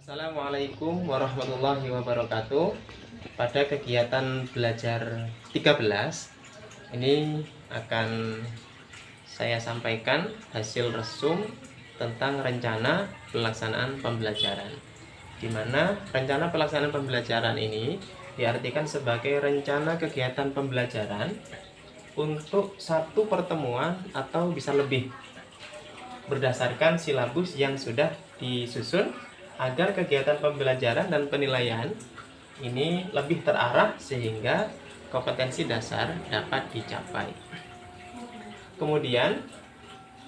Assalamualaikum warahmatullahi wabarakatuh. Pada kegiatan belajar 13 ini akan saya sampaikan hasil resum tentang rencana pelaksanaan pembelajaran, di mana rencana pelaksanaan pembelajaran ini diartikan sebagai rencana kegiatan pembelajaran untuk satu pertemuan atau bisa lebih, berdasarkan silabus yang sudah disusun agar kegiatan pembelajaran dan penilaian ini lebih terarah sehingga kompetensi dasar dapat dicapai. Kemudian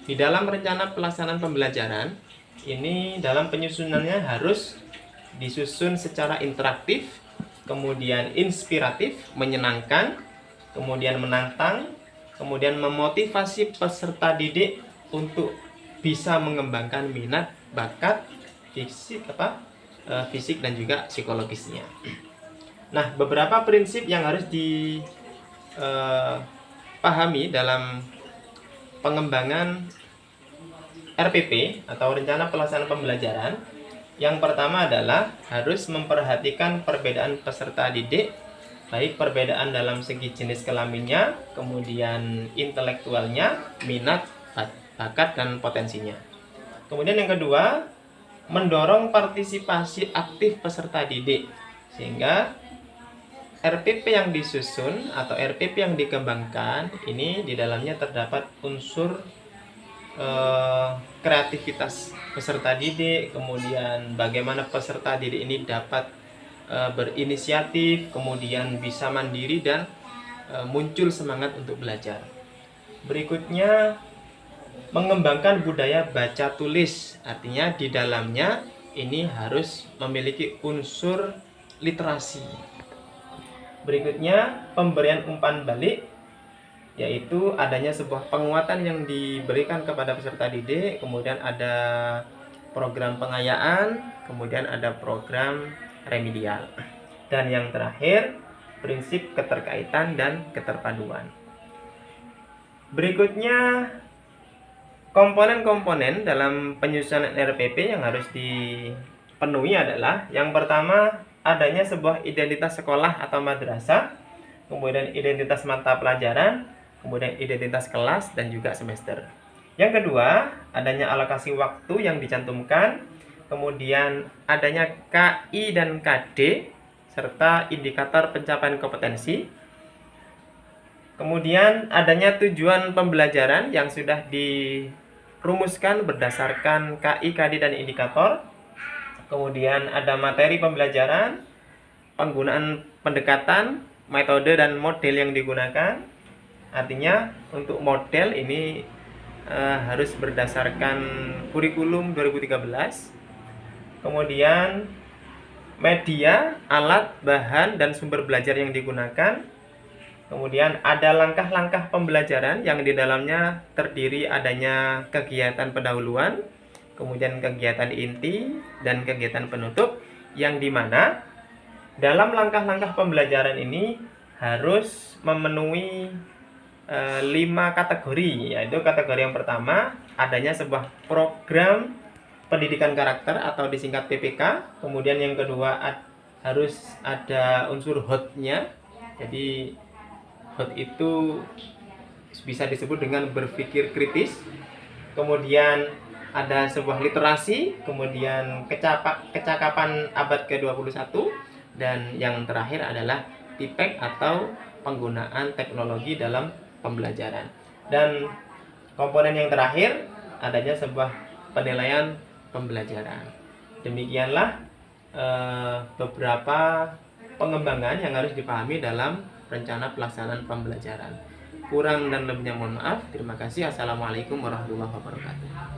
di dalam rencana pelaksanaan pembelajaran ini, dalam penyusunannya harus disusun secara interaktif, kemudian inspiratif, menyenangkan, kemudian menantang, kemudian memotivasi peserta didik untuk bisa mengembangkan minat, bakat, fisik dan juga psikologisnya. Nah, beberapa prinsip yang harus dipahami dalam pengembangan RPP atau rencana pelaksanaan pembelajaran. Yang pertama adalah harus memperhatikan perbedaan peserta didik, baik perbedaan dalam segi jenis kelaminnya, kemudian intelektualnya, minat, bakat, dan potensinya. Kemudian yang kedua, mendorong partisipasi aktif peserta didik, sehingga RPP yang disusun atau RPP yang dikembangkan ini di dalamnya terdapat unsur kreativitas peserta didik, kemudian bagaimana peserta didik ini dapat berinisiatif, kemudian bisa mandiri dan muncul semangat untuk belajar. Berikutnya, mengembangkan budaya baca tulis, artinya di dalamnya ini harus memiliki unsur literasi. Berikutnya, pemberian umpan balik, yaitu adanya sebuah penguatan yang diberikan kepada peserta didik, kemudian ada program pengayaan, kemudian ada program remedial. Dan yang terakhir, prinsip keterkaitan dan keterpaduan. Berikutnya, komponen-komponen dalam penyusunan RPP yang harus dipenuhi adalah, yang pertama, adanya sebuah identitas sekolah atau madrasah, kemudian identitas mata pelajaran, kemudian identitas kelas dan juga semester. Yang kedua, adanya alokasi waktu yang dicantumkan, kemudian adanya KI dan KD serta indikator pencapaian kompetensi. Kemudian adanya tujuan pembelajaran yang sudah dirumuskan berdasarkan KI, KD, dan indikator. Kemudian ada materi pembelajaran, penggunaan pendekatan, metode, dan model yang digunakan. Artinya untuk model ini harus berdasarkan kurikulum 2013. Kemudian media, alat, bahan, dan sumber belajar yang digunakan. Kemudian ada langkah-langkah pembelajaran yang di dalamnya terdiri adanya kegiatan pendahuluan, kemudian kegiatan inti, dan kegiatan penutup, yang dimana dalam langkah-langkah pembelajaran ini harus memenuhi 5 kategori, yaitu kategori yang pertama adanya sebuah program pendidikan karakter atau disingkat PPK, kemudian yang kedua harus ada unsur HOT-nya, jadi HOT itu bisa disebut dengan berpikir kritis. Kemudian ada sebuah literasi, kemudian kecakapan abad ke-21, dan yang terakhir adalah TIPEK atau penggunaan teknologi dalam pembelajaran. Dan komponen yang terakhir adanya sebuah penilaian pembelajaran. Demikianlah beberapa pengembangan yang harus dipahami dalam rencana pelaksanaan pembelajaran. Kurang dan lebihnya mohon maaf. Terima kasih. Assalamualaikum warahmatullahi wabarakatuh.